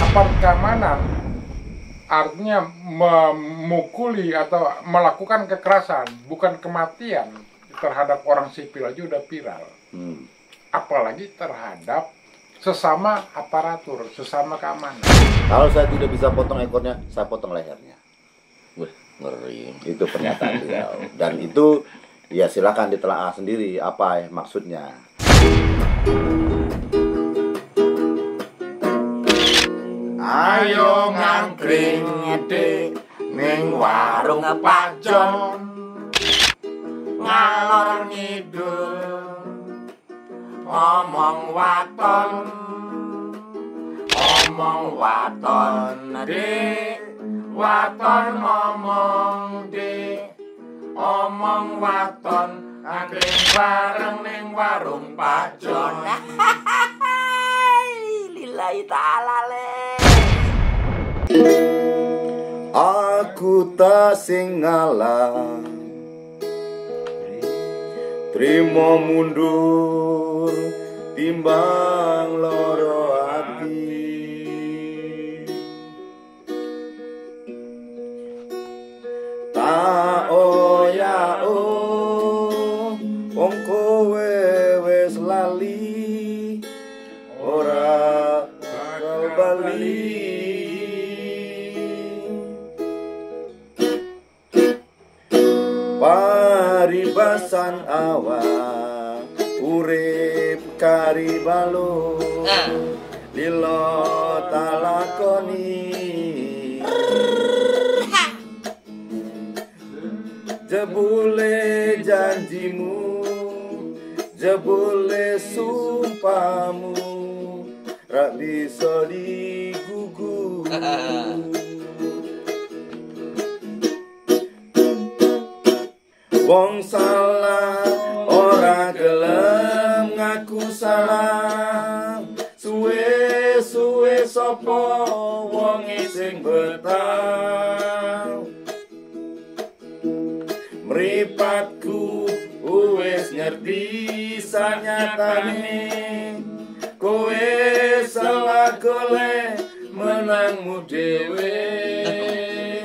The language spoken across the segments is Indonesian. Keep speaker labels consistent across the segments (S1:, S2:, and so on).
S1: Aparat keamanan artinya memukuli atau melakukan kekerasan, bukan kematian terhadap orang sipil aja udah viral. Apalagi terhadap sesama aparatur, sesama keamanan.
S2: Kalau saya tidak bisa potong ekornya, saya potong lehernya.
S3: Wih, ngeri.
S2: Itu pernyataan beliau. Dan itu ya silakan ditelaah sendiri apa maksudnya.
S4: Ayo ngangkring ngedek ning warung Pak Jon, ngalor ngidul omong waton dek, waton ngomong dek, omong waton ngangkring bareng ning warung Pak Jon. Lillahi ta'ala le.
S2: Aku tak sing ngalah, trimo mundur timbang loro ati. Tak oyao wong kowe wis lali, ora bakal bali. Paribasan awak urip kari balo, lilo talakoni jebule janjimu, jebule sumpahmu, rak bisa digugu. Wong salah ora gelem ngaku salah, suwe-suwe sapa wong sing betah. Mripatku wis ngerti sanyatane, kowe salah golek menangmu dhewe.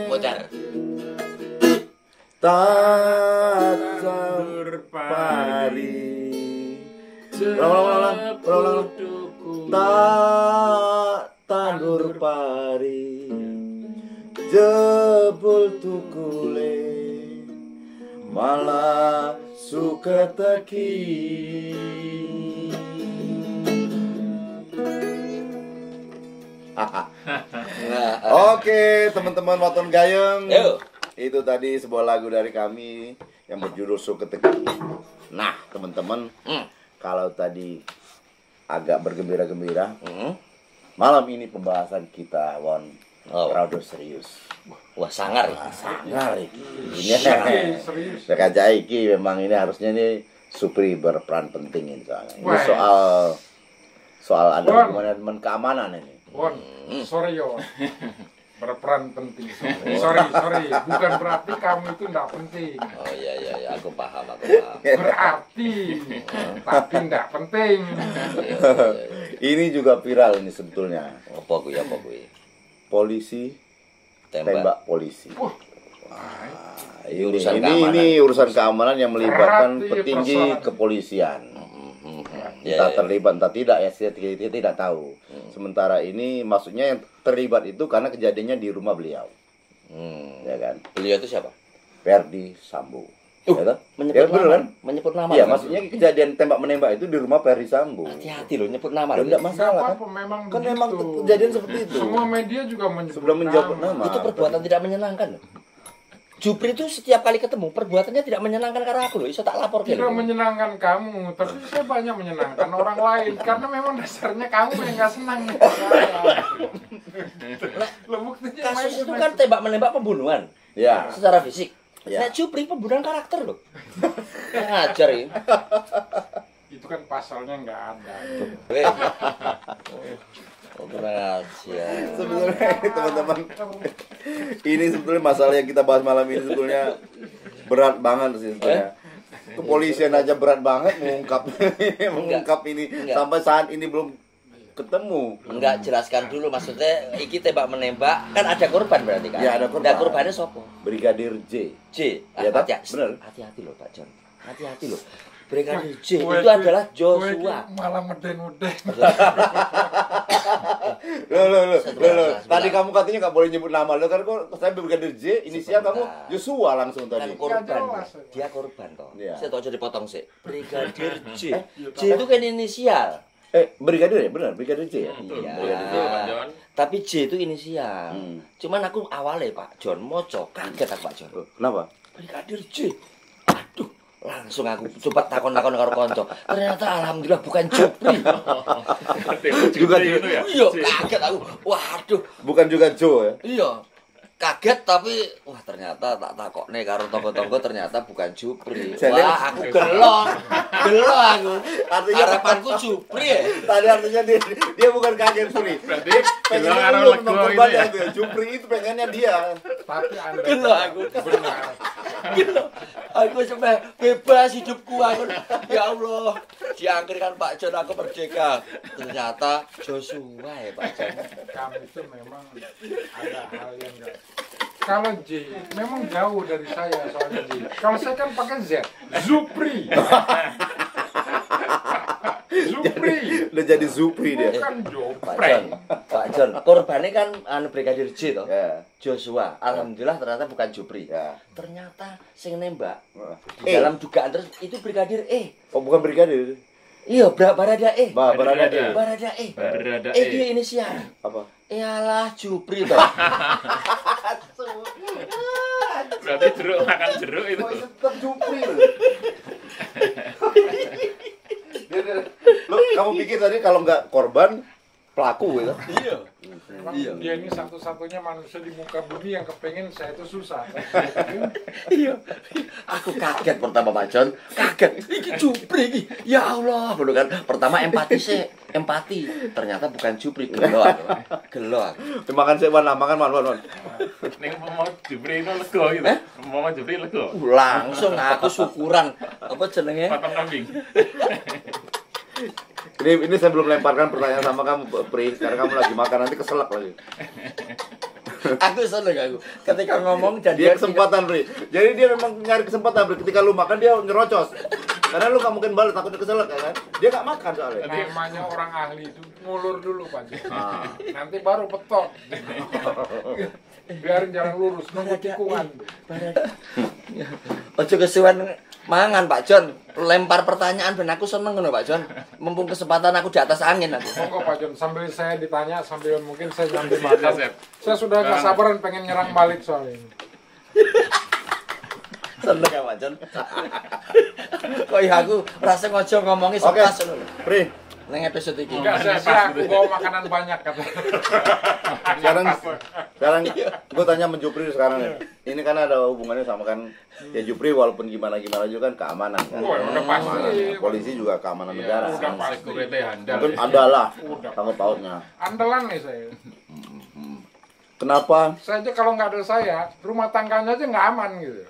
S3: Bocor.
S2: Tandur pari, tandur pari, jebul tukule, malah suka teki. Oke, teman-teman Waton Gayeng. Itu tadi sebuah lagu dari kami yang berjudul Suketeki. Nah, teman-teman, kalau tadi agak bergembira-gembira, malam ini pembahasan kita rada serius.
S3: Wah, sangar.
S2: Sangar ini. Sekajai iki memang ini harusnya nih Supri berperan penting ini soalnya. Ini soal ada hubungan dengan keamanan ini.
S1: Sorry yo. Berperan penting. Sorry, bukan berarti kamu itu enggak penting.
S3: Oh iya, aku paham.
S1: Berarti tapi enggak penting.
S2: Ini juga viral ini sebetulnya.
S3: Apa gue?
S2: Polisi tembak polisi. Ini urusan keamanan yang melibatkan petinggi kepolisian. Entah terlibat entah tidak ya, saya tidak tahu. Sementara ini maksudnya yang terlibat itu karena kejadiannya di rumah beliau. Ya kan?
S3: Beliau itu siapa?
S2: Ferdi Sambo. Ya,
S3: menyebut nama.
S2: Iya, maksudnya kejadian tembak menembak itu di rumah Ferdi Sambo.
S3: Hati-hati loh nyebut nama.
S2: Tidak masalah kan? Memang kejadian seperti itu.
S1: Semua media juga menyebut
S2: sebelum menjawab nama.
S3: Itu perbuatan tidak menyenangkan loh. Jupri itu setiap kali ketemu perbuatannya tidak menyenangkan karena aku loh, iso tak lapor
S1: tidak menyenangkan kamu, tapi saya banyak menyenangkan orang lain karena memang dasarnya kamu yang nggak senang.
S3: Kasus itu kan tembak menembak pembunuhan,
S2: ya,
S3: secara fisik.
S2: Ya.
S3: Nah, Jupri pembunuhan karakter loh. Ngajar ini.
S1: Itu kan pasalnya nggak ada.
S3: Oh, kurang ajar.
S2: Sebetulnya teman-teman, ini sebetulnya masalah yang kita bahas malam ini sebetulnya berat banget sih sebetulnya. Kepolisian aja berat banget mengungkap ini. Sampai saat ini belum ketemu.
S3: Enggak, jelaskan dulu maksudnya iki tembak menembak kan ada korban berarti kan?
S2: Ya, ada korban.
S3: Nah, korbannya sopo?
S2: Brigadir J.
S3: J.
S2: Ya, tak?
S3: hati-hati.
S2: Bener.
S3: Hati-hati loh Pak John. Hati-hati loh. Brigadir J
S1: Gue
S3: itu adalah
S1: gue
S3: Joshua.
S1: malah meden-meden.
S2: Loh.
S3: Sebentar.
S2: Tadi kamu katanya nggak boleh nyebut nama lo kan kok saya Brigadir J, inisial
S3: Sebentar.
S2: kamu Joshua langsung
S3: Kan
S2: tadi.
S3: korban.
S1: jelas.
S3: Dia korban toh.
S2: Iya.
S3: Saya tahu jadi potong sih. Brigadir J. J itu kan inisial.
S2: Brigadir ya, benar, Brigadir J ya.
S3: Iya. Tapi J itu inisial. Cuman aku awalnya Pak John moco kaget aku Pak John.
S2: Kenapa?
S3: Brigadir J. Aduh, langsung aku coba takon-takon karo kanca. Ternyata alhamdulillah bukan Jupri.
S2: Juga
S3: Iya, kaget aku. Waduh,
S2: bukan juga Joe ya.
S3: iya. Kaget tapi wah ternyata tak takokne karo tonggo-tonggo ternyata bukan Jupri.
S2: Jadi-
S3: Wah, aku gelo. Gelo aku.
S2: Artinya
S3: Harapanku Jupri ya.
S2: tadi artinya dia bukan kaget Suri.
S5: Berarti
S2: Dia
S5: gelo
S2: pengennya
S5: karo
S2: lu
S5: lego
S2: nonton
S5: itu
S2: banyak
S5: ya.
S2: tuh ya. Jupri itu pengennya dia.
S1: Tapi Anda
S3: Gelo aku.
S1: benar.
S3: Gitu. Aku sampai bebas hidupku aku. Ya Allah, diakhirkan Pak John aku merdeka. Ternyata Joshua ya Pak John.
S1: Kami itu memang ada hal yang enggak. Kalau J memang jauh dari saya soalnya J. Kalau saya kan pakai Z, Zupri. Zupri.
S2: Udah jadi Zupri dia.
S1: Bukan
S3: Pak
S1: Jopre.
S3: John, Pak John, korbannya kan anu Brigadir J toh.
S2: Ya.
S3: Joshua. Alhamdulillah ternyata bukan Jupri.
S2: Ya.
S3: Ternyata sing nembak di dalam dugaan terus itu Brigadir E.
S2: Oh, bukan Brigadir.
S3: Iya, Barada E.
S2: Barada.
S3: Barada E.
S5: Berada
S3: E dia inisial.
S2: Apa?
S3: Iyalah Jupri toh.
S5: Berarti jeruk makan jeruk itu.
S2: Oh, itu tetap Jupri loh. Lu kamu pikir tadi kalau nggak korban pelaku gitu?
S3: Iya.
S1: Memang
S3: Iya.
S1: dia ini satu-satunya manusia di muka bumi yang kepengen saya itu susah.
S3: Iya. Aku kaget pertama Pak John, kaget. Iki Jupri iki. Ya Allah, bener kan. Pertama empati sih, empati. Ternyata bukan Jupri, gelo aku. Gelo aku.
S2: Makan sih, wan, makan.
S5: Ning mau Jupri itu lego gitu. Mau Jupri lego.
S3: Langsung aku syukuran. Apa jenenge?
S5: Potong kambing.
S2: Ini saya belum lemparkan pertanyaan sama kamu, Pri, karena kamu lagi makan nanti keselak lagi.
S3: Aku seneng aku. Ketika ngomong dan
S2: Dia kesempatan, Pri. Jadi dia memang nyari kesempatan, Pri. Ketika lu makan dia nyerocos. Karena lu nggak mungkin balik, takutnya keselak ya kan. Dia nggak makan soalnya.
S1: Namanya orang ahli itu ngulur dulu Pak J. Nanti baru petok. Biarin jalan lurus, nunggu tikungan.
S3: Ojo kesuwen mangan Pak John. Lempar pertanyaan ben aku seneng ngono Pak John. Mumpung kesempatan aku di atas angin aku.
S1: Monggo Pak Jon, sambil saya ditanya, sambil mungkin saya nyambi makan.
S5: Siap.
S1: Saya sudah gak sabaran pengen nyerang balik soal ini.
S3: Seneng ya Pak John. Kok ya aku rasa ngojo ngomongi
S2: Oke,
S3: sepas ngono.
S2: Pri.
S3: Nang episode iki.
S1: Enggak sia-sia aku bawa makanan banyak kata.
S2: Sekarang gue tanya sama Jupri sekarang nih. Ini kan ada hubungannya sama kan ya Jupri walaupun gimana juga kan keamanan kan.
S1: Oh, udah pasti.
S2: Keamanan. Polisi juga keamanan negara.
S1: Udah
S2: kan.
S1: pasti.
S5: Security handal.
S2: Mungkin ada lah sangkut pautnya.
S1: Andalan nih saya.
S2: Kenapa?
S1: Saya aja kalau nggak ada saya, rumah tangganya aja nggak aman gitu.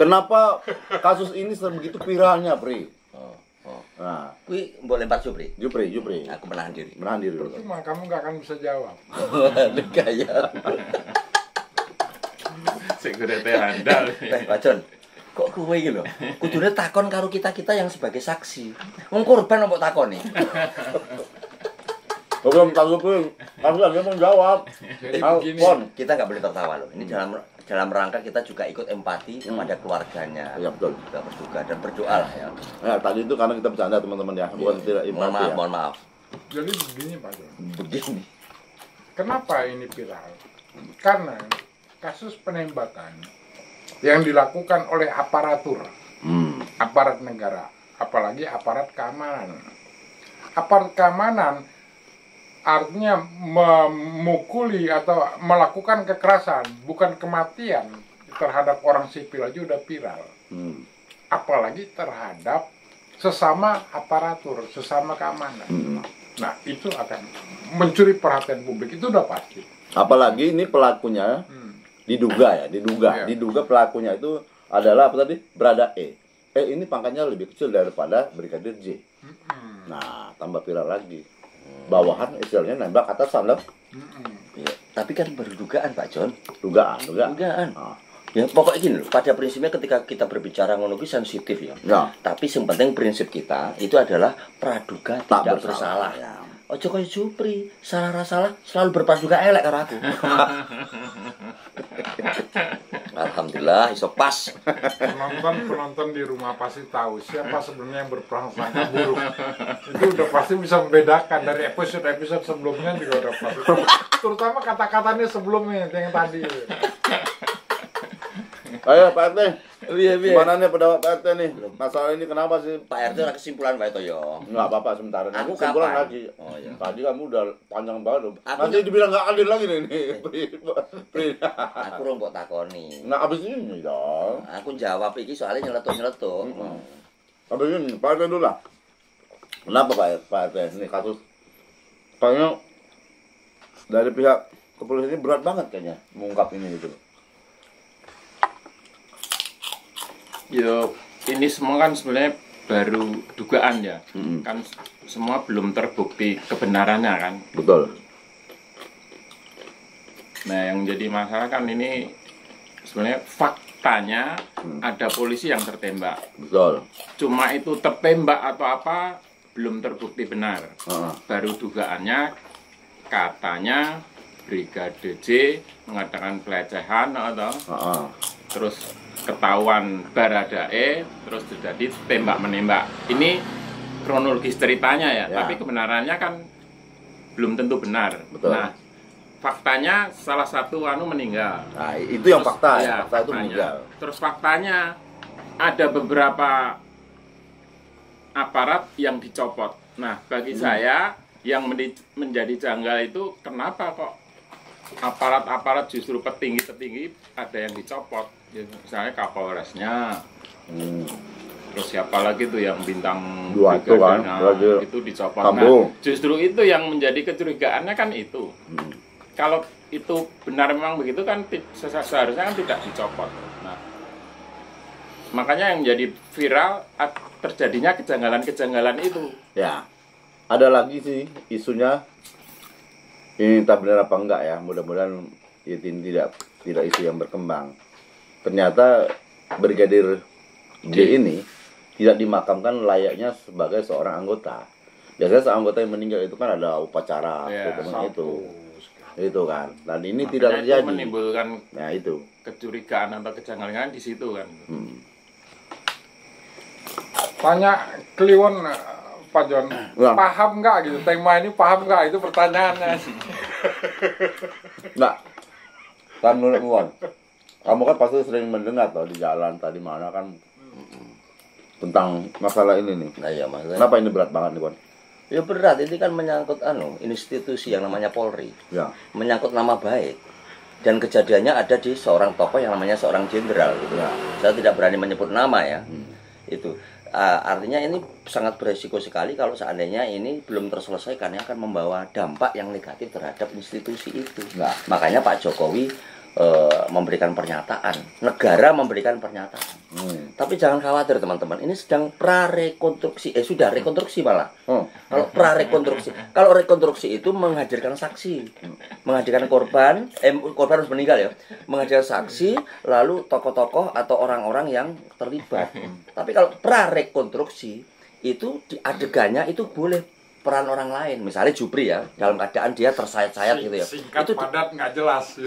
S2: Kenapa kasus ini sebegitu viralnya, Pri? Nah,
S3: Kuwi mbok lempar Jupri.
S2: Jupri.
S3: Aku menahan diri.
S2: Menahan diri dulu.
S1: Cuma kamu nggak akan bisa jawab.
S3: Gaya.
S5: Security handal.
S3: Pak John, kok kowe iki lho? Kudune takon karo kita-kita yang sebagai saksi. Wong korban mbok takoni.
S2: Belum tahu Pri. Aku dia mau jawab.
S1: Jadi
S2: Ah,
S1: begini.
S2: Pon.
S3: Kita nggak boleh tertawa loh. Ini dalam rangka kita juga ikut empati kepada keluarganya.
S2: Iya, betul.
S3: Juga berduka dan berdoa lah ya.
S2: Nah, tadi itu karena kita bercanda teman-teman ya, bukan tidak
S3: Mohon
S2: empati
S3: maaf,
S2: ya.
S3: mohon maaf.
S1: Jadi begini Pak Jon.
S3: Begini.
S1: Kenapa ini viral? Karena kasus penembakan yang dilakukan oleh aparatur, aparat negara, apalagi aparat keamanan. Aparat keamanan artinya memukuli atau melakukan kekerasan, bukan kematian terhadap orang sipil aja udah viral. Apalagi terhadap sesama aparatur, sesama keamanan. Nah, itu akan mencuri perhatian publik, itu udah pasti.
S2: Apalagi ini pelakunya diduga
S1: Iya.
S2: diduga pelakunya itu adalah apa tadi? Berada E. Ini pangkatnya lebih kecil daripada Brigadir J. Nah, tambah viral lagi. bawahan, istilahnya nembak atasan loh.
S3: Ya, tapi kan baru dugaan Pak John.
S2: Dugaan.
S3: Dugaan.
S2: Ah.
S3: Ya pokoknya gini loh, pada prinsipnya ketika kita berbicara ngono kuwi sensitif ya.
S2: Ya.
S3: Tapi yang penting prinsip kita itu adalah praduga
S2: Tak
S3: tidak
S2: bersalah.
S3: bersalah.
S2: Ya.
S3: Ojo kaya Jupri, salah selalu berpraduga elek karo aku. Alhamdulillah iso pas.
S1: Penonton di rumah pasti tahu siapa sebenarnya yang berprasangka buruk. Itu udah pasti bisa membedakan dari episode sebelumnya juga udah pasti. Terutama kata-katanya sebelumnya yang tadi.
S2: Ayo Pak RT,
S3: Iya.
S2: gimana nih pendapat Pak RT nih? Masalah ini kenapa sih?
S3: Pak RT ora kesimpulan wae to yo.
S2: Enggak apa-apa sebentar.
S3: Aku
S2: Kesimpulan
S3: kapan?
S2: lagi.
S3: Oh, iya.
S2: Tadi kamu udah panjang banget loh.
S3: Aku
S2: Nanti dibilang nggak adil lagi nih. Pri.
S3: Aku rong mbok takoni.
S2: Nah abis ini dong.
S3: Aku jawab iki soalnya nyeletuk-nyeletuk.
S2: Abis ini Pak RT dulu lah. Kenapa Pak RT? Ini kasus kayaknya dari pihak kepolisian ini berat banget kayaknya mengungkap ini gitu.
S5: Yo, ini semua kan sebenarnya baru dugaan ya. Kan semua belum terbukti kebenarannya kan.
S2: Betul.
S5: Nah, yang jadi masalah kan ini sebenarnya faktanya ada polisi yang tertembak.
S2: Betul.
S5: Cuma itu tertembak atau apa belum terbukti benar.
S2: Heeh.
S5: Baru dugaannya katanya Brigade J mengatakan pelecehan atau
S2: Heeh.
S5: terus ketahuan Baradae terus terjadi tembak menembak. Ini kronologis ceritanya ya,
S2: Ya.
S5: tapi kebenarannya kan belum tentu benar.
S2: Betul.
S5: Nah, faktanya salah satu meninggal.
S2: Nah, itu yang
S5: Terus,
S2: fakta ya.
S5: ya,
S2: Fakta itu
S5: faktanya.
S2: meninggal.
S5: Terus faktanya ada beberapa aparat yang dicopot. Nah, bagi saya yang menjadi janggal itu kenapa kok aparat-aparat justru petinggi-petinggi ada yang dicopot. Ya, misalnya Kapolresnya. Terus siapa lagi tuh yang bintang
S2: Dua itu kan,
S5: brigadenya, itu dicopot. Nah,
S2: Sambo.
S5: justru itu yang menjadi kecurigaannya kan itu. Kalau itu benar memang begitu kan seharusnya kan tidak dicopot. Nah, makanya yang jadi viral terjadinya kejanggalan-kejanggalan itu.
S2: Ya. Ada lagi sih isunya. Ini entah benar apa enggak ya. Mudah-mudahan ini tidak isu yang berkembang. Ternyata Brigadir J ini tidak dimakamkan layaknya sebagai seorang anggota. Biasanya seorang anggota yang meninggal itu kan ada upacara
S5: Ya,
S2: itu kan. Dan ini
S5: Makanya
S2: tidak
S5: itu
S2: terjadi.
S5: menimbulkan
S2: Nah itu.
S5: kecurigaan atau kejanggalan di situ kan.
S1: Tanya Kliwon Pak John,
S2: Ya.
S1: paham nggak gitu tema ini, paham nggak itu pertanyaannya.
S2: Enggak. Kan menurut Muan. Kamu kan pasti sering mendengar toh di jalan tadi mana kan tentang masalah ini nih.
S3: Nah ya maksudnya.
S2: Kenapa ini berat banget nih, Bon?
S3: Ya berat, ini kan menyangkut institusi yang namanya Polri.
S2: Ya.
S3: Menyangkut nama baik. Dan kejadiannya ada di seorang tokoh yang namanya seorang jenderal gitu.
S2: Ya.
S3: Saya tidak berani menyebut nama ya. Itu artinya ini sangat beresiko sekali kalau seandainya ini belum terselesaikan, akan membawa dampak yang negatif terhadap institusi itu.
S2: Nah.
S3: Makanya Pak Jokowi memberikan pernyataan, negara memberikan pernyataan. Tapi jangan khawatir teman-teman, ini sedang prarekonstruksi, sudah rekonstruksi malah. Kalau prarekonstruksi, kalau rekonstruksi itu menghadirkan saksi, menghadirkan korban harus meninggal ya, menghadirkan saksi, lalu tokoh-tokoh atau orang-orang yang terlibat. Tapi kalau prarekonstruksi itu di adegannya itu boleh peran orang lain, misalnya Jupri ya, dalam keadaan dia tersayat-sayat gitu ya.
S1: Singkat
S3: Itu
S1: padat nggak jelas.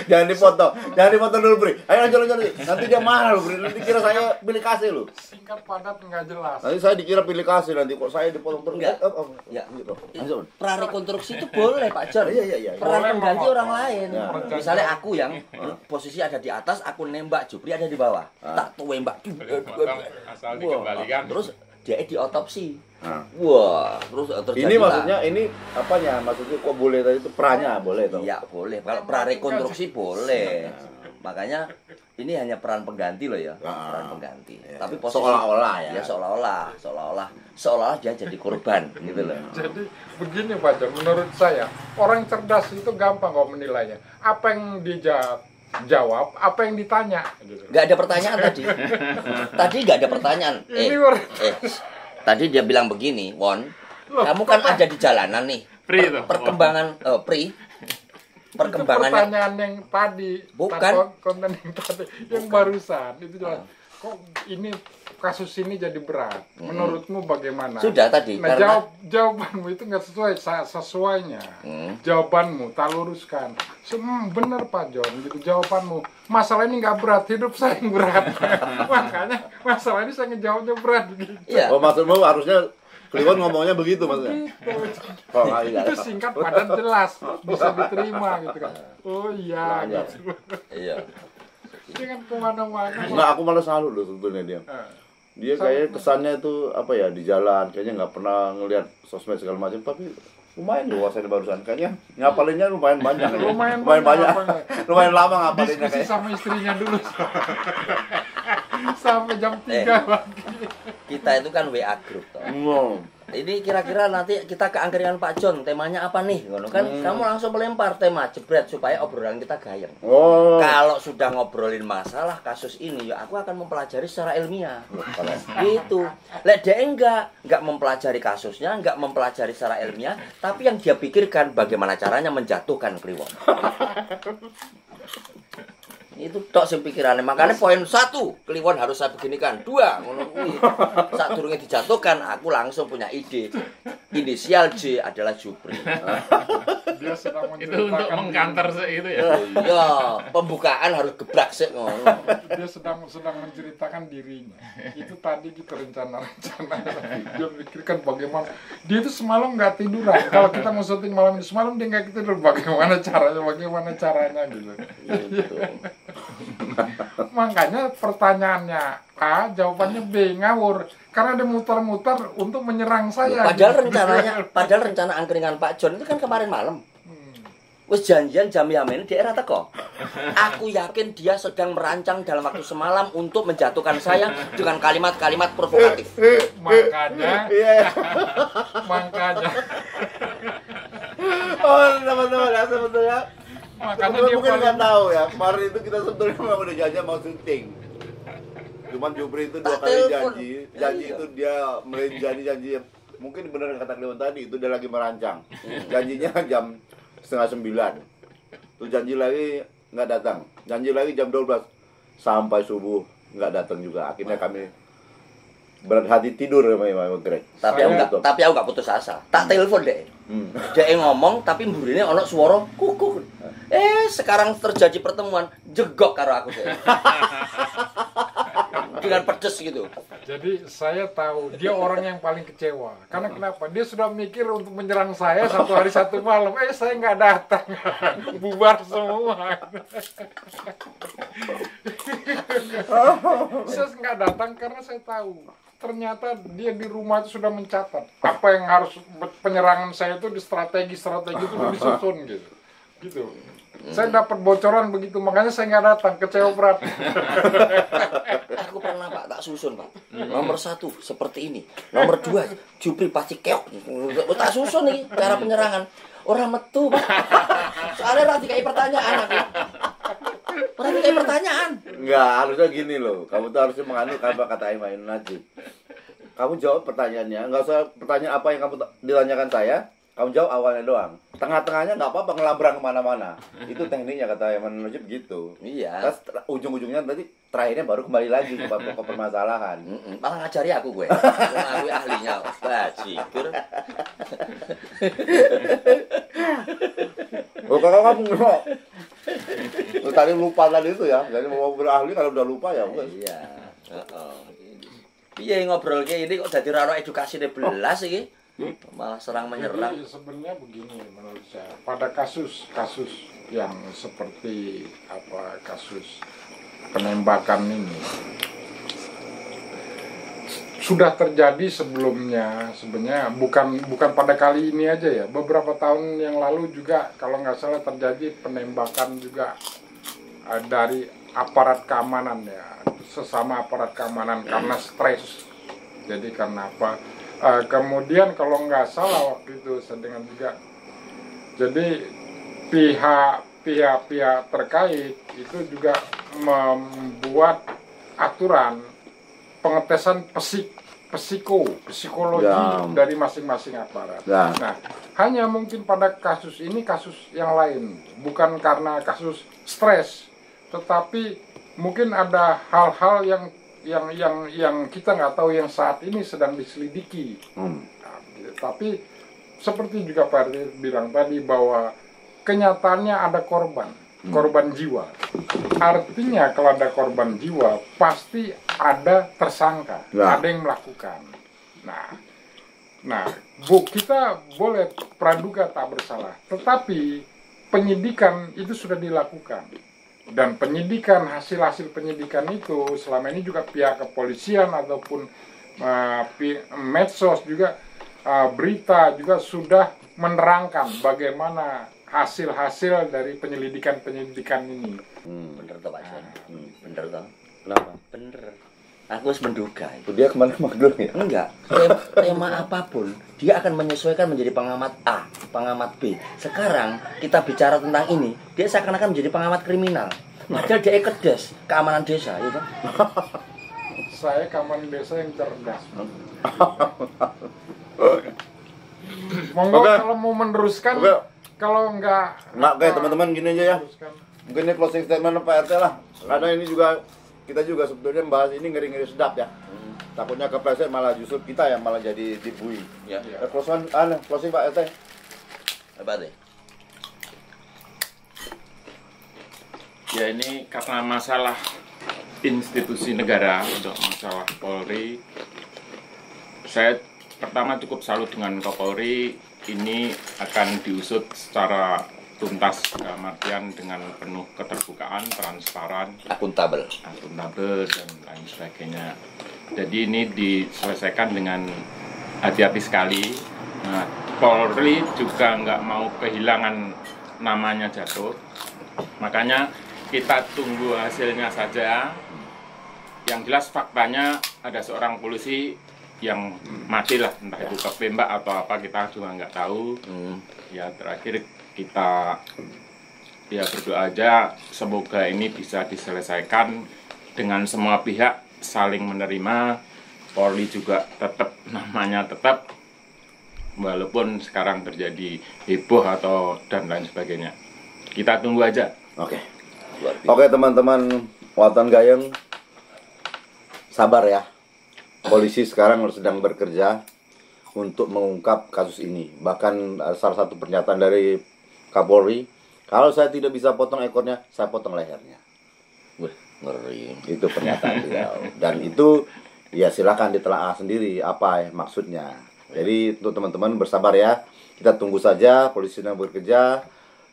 S2: Jangan dipoto dulu, Bri. Ayo lanjut. Nanti dia marah lu, Bri. Nanti kira saya pilih kasih lu.
S1: Singkat padat nggak jelas.
S2: Nanti saya dikira pilih kasih nanti kok saya dipotong terus.
S3: Enggak.
S2: Ya, gitu. Lanjut.
S3: Prarekonstruksi itu boleh Pak John.
S2: Iya.
S3: Peran
S1: Boleh,
S3: pengganti
S1: Mama.
S3: orang lain.
S2: Ya.
S3: Misalnya aku yang posisi ada di atas, aku nembak, Jupri ada di bawah. Tak tembak.
S5: Asal
S3: Wah,
S5: dikembalikan.
S3: terus dia diotopsi.
S2: Nah.
S3: Wah, terus terjadi.
S2: Ini maksudnya ini apanya? Maksudnya kok boleh tadi itu perannya boleh toh?
S3: Iya boleh. Kalau prarekonstruksi boleh. Makanya ini hanya peran pengganti loh ya, peran pengganti. Tapi posisi
S2: Seolah-olah ya.
S3: Ya seolah-olah dia jadi korban gitu loh.
S1: Jadi begini Pak John, menurut saya orang cerdas itu gampang kok menilainya. Apa yang dijawab, apa yang ditanya.
S3: Nggak ada pertanyaan tadi. Tadi nggak ada pertanyaan.
S1: Ini
S3: Tadi dia bilang begini, Won. Kamu kan ada di jalanan nih.
S5: Pri itu.
S3: Perkembangan perkembangannya.
S1: Pertanyaan yang tadi,
S3: Bukan.
S1: konten yang tadi, yang barusan itu jelas. Kok ini kasus ini jadi berat? Menurutmu bagaimana?
S3: Sudah tadi,
S1: Nah,
S3: karena
S1: jawabanmu itu nggak sesuai sesuainya. Jawabanmu, tak luruskan. Bener Pak John, gitu jawabanmu. Masalah ini nggak berat, hidup saya yang berat. Makanya masalah ini saya ngejawabnya berat. Gitu.
S3: iya.
S2: Oh, maksudmu harusnya Kliwon ngomongnya begitu maksudnya? Oh, iya.
S1: Itu singkat padat jelas, bisa diterima gitu kan. Oh iya, gitu.
S3: Iya.
S1: Jangan kemana-mana.
S2: Enggak, aku malah salut loh sebetulnya dia. Dia kayaknya kesannya itu apa ya, di jalan kayaknya nggak pernah ngelihat sosmed segala macam, tapi lumayan loh wawasannya barusan, kayaknya ngapalinnya lumayan banyak.
S1: Lumayan
S2: banyak.
S1: banyak.
S2: Lumayan lama ngapalinnya
S1: Diskusi
S2: kayak.
S1: sama istrinya dulu. Sampai jam 3 pagi.
S3: Kita itu kan WA group toh. Ini kira-kira nanti kita ke angkringan Pak John, temanya apa nih? Ngono kan kamu langsung melempar tema jebret supaya obrolan kita gayeng.
S2: Oh.
S3: Kalau sudah ngobrolin masalah kasus ini, ya aku akan mempelajari secara ilmiah.
S2: Kalau
S3: Gitu. Lek dia enggak mempelajari kasusnya, enggak mempelajari secara ilmiah, tapi yang dia pikirkan bagaimana caranya menjatuhkan Kliwon. Itu tok sing pikirane. Makanya poin 1, Kliwon harus saya beginikan. 2, ngono kuwi. Saat durunge dijatuhkan, aku langsung punya ide. Inisial J adalah Jupri.
S1: Dia sedang
S5: Itu untuk
S1: menceritakan
S5: mengkanter itu ya.
S3: Iya, pembukaan harus gebrak sik ngono.
S1: dia sedang menceritakan dirinya. Itu tadi gitu rencana-rencana. Dia pikirkan bagaimana. Dia itu semalam nggak tiduran. Kalau kita mau syuting malam ini, semalam dia nggak tidur. Bagaimana caranya gitu.
S3: Gitu.
S1: Makanya pertanyaannya A, jawabannya B, ngawur. Karena dia muter-muter untuk menyerang saya.
S3: Padahal rencana angkringan Pak John itu kan kemarin malam. Wis janjian jam yamin di era teko. Aku yakin dia sedang merancang dalam waktu semalam untuk menjatuhkan saya dengan kalimat-kalimat provokatif.
S1: Makanya,
S2: iya.
S1: makanya,
S2: Oh, teman-teman ya sebetulnya.
S1: makanya
S2: Teman-teman
S1: dia
S2: mungkin nggak
S1: paling
S2: tahu ya, kemarin itu kita sebetulnya memang udah janji mau syuting. Cuman Jupri itu 2
S3: Tak
S2: kali
S3: telepon.
S2: janji
S3: Iya.
S2: itu dia janji mungkin benar yang kata Kliwon tadi, itu dia lagi merancang. Janjinya jam 8:30. Terus janji lagi nggak datang. Janji lagi jam 12 sampai subuh nggak datang juga. Akhirnya kami berhati tidur memang Greg.
S3: Tapi aku nggak putus asa. Tak telepon deh.
S2: Hmm.
S3: Dia ngomong tapi mburine ono swara kukuk. Sekarang terjadi pertemuan jegok karo aku deh. Dengan pedes gitu.
S1: Jadi saya tahu dia orang yang paling kecewa. Karena kenapa? Dia sudah mikir untuk menyerang saya 1 hari 1 malam. Saya nggak datang, bubar semua. Saya nggak datang karena saya tahu. Ternyata dia di rumah itu sudah mencatat apa yang harus penyerangan saya itu di strategi itu udah disusun gitu. Saya dapat bocoran begitu, makanya saya nggak datang, kecewa berat.
S3: Aku pernah Pak, tak susun Pak. Nomor 1 seperti ini. Nomor 2 Jupri pasti keok. Tak susun nih cara penyerangan. Orang metu Pak. Soalnya nanti kayak pertanyaan aku. Orang kayak pertanyaan.
S2: Enggak, harusnya gini loh. Kamu tuh harusnya menganut apa kata Aiman Najib. Kamu jawab pertanyaannya, nggak usah pertanyaan apa yang kamu ditanyakan saya. Kamu jawab awalnya doang. Tengah-tengahnya nggak apa-apa ngelabrang kemana-mana. Itu tekniknya kata Aiman Najib gitu.
S3: Iya.
S2: Terus ujung-ujungnya tadi terakhirnya baru kembali lagi ke pokok permasalahan.
S3: Malah ngajari aku gue. Aku ahlinya. Bajigur.
S2: Oh, kalau kamu nggak. Tadi lupa tadi itu ya. Jadi mau berahli kalau udah lupa ya wes.
S3: Iya. Piye ngobrol kayak ini kok jadi rano edukasi belas iki? Malah serang menyerang.
S1: Jadi sebenarnya begini menurut saya. Pada kasus yang seperti kasus penembakan ini sudah terjadi sebelumnya, sebenarnya bukan pada kali ini aja ya. Beberapa tahun yang lalu juga kalau nggak salah terjadi penembakan juga dari aparat keamanan ya, sesama aparat keamanan karena stres. Jadi karena apa? Kemudian kalau nggak salah waktu itu sedang juga, jadi pihak terkait itu juga membuat aturan pengetesan pesik psikologi
S2: Ya.
S1: dari masing-masing aparat.
S2: Ya.
S1: Nah, hanya mungkin pada kasus ini kasus yang lain, bukan karena kasus stres, tetapi mungkin ada hal-hal yang kita nggak tahu yang saat ini sedang diselidiki. Nah, tapi seperti juga Pak RT bilang tadi bahwa kenyataannya ada korban jiwa. Artinya kalau ada korban jiwa pasti ada tersangka,
S2: Ya.
S1: ada yang melakukan. Nah, Bu, kita boleh praduga tak bersalah, tetapi penyidikan itu sudah dilakukan. Dan penyidikan, hasil-hasil penyidikan itu selama ini juga pihak kepolisian ataupun medsos juga berita juga sudah menerangkan bagaimana hasil-hasil dari penyelidikan ini.
S3: Bener toh Pak Jon? Bener toh?
S2: Kenapa?
S3: Bener. Aku harus menduga itu.
S2: Dia kemana Magdul ya?
S3: Enggak, tema apapun dia akan menyesuaikan menjadi pengamat A, pengamat B. Sekarang kita bicara tentang ini, dia seakan-akan menjadi pengamat kriminal. Padahal dia kedes keamanan desa, ya kan?
S1: Saya keamanan desa yang cerdas. Monggo
S2: Oke.
S1: kalau mau meneruskan,
S2: Oke.
S1: kalau enggak
S2: Nah, oke teman-teman gini aja ya.
S1: teruskan.
S2: Mungkin ini closing statement Pak RT lah. Karena ini juga kita juga sebetulnya membahas ini ngeri-ngeri sedap ya. Takutnya kepleset malah justru kita yang malah jadi dibui.
S3: Ya.
S2: Closing Pak RT.
S3: Apa deh?
S5: Ya ini karena masalah institusi negara untuk masalah Polri, saya pertama cukup salut dengan Kapolri. Ini akan diusut secara tuntas dalam artian dengan penuh keterbukaan, transparan,
S3: Akuntabel.
S5: akuntabel dan lain sebagainya. Jadi ini diselesaikan dengan hati-hati sekali. Nah, Polri juga nggak mau kehilangan namanya jatuh. Makanya kita tunggu hasilnya saja. Yang jelas faktanya ada seorang polisi yang mati lah, entah itu ketembak atau apa kita juga nggak tahu. Ya terakhir kita ya berdoa aja semoga ini bisa diselesaikan dengan semua pihak saling menerima. Polri juga tetap namanya tetap walaupun sekarang terjadi heboh atau dan lain sebagainya. Kita tunggu aja.
S2: Oke.
S3: Luar biasa.
S2: Oke teman-teman Watan Gayeng, sabar ya. Polisi sekarang sedang bekerja untuk mengungkap kasus ini. Bahkan salah satu pernyataan dari Kapolri, kalau saya tidak bisa potong ekornya, saya potong lehernya.
S3: Wih, ngeri.
S2: Itu pernyataan beliau. Dan itu ya silakan ditelaah sendiri apa maksudnya. Jadi untuk teman-teman bersabar ya. Kita tunggu saja polisi sedang bekerja.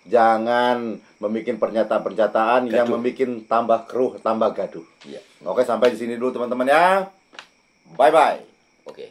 S2: Jangan membuat pernyataan-pernyataan yang membuat tambah keruh, tambah gaduh.
S3: Iya.
S2: Oke, sampai di sini dulu teman-teman ya. Bye-bye.
S3: Oke.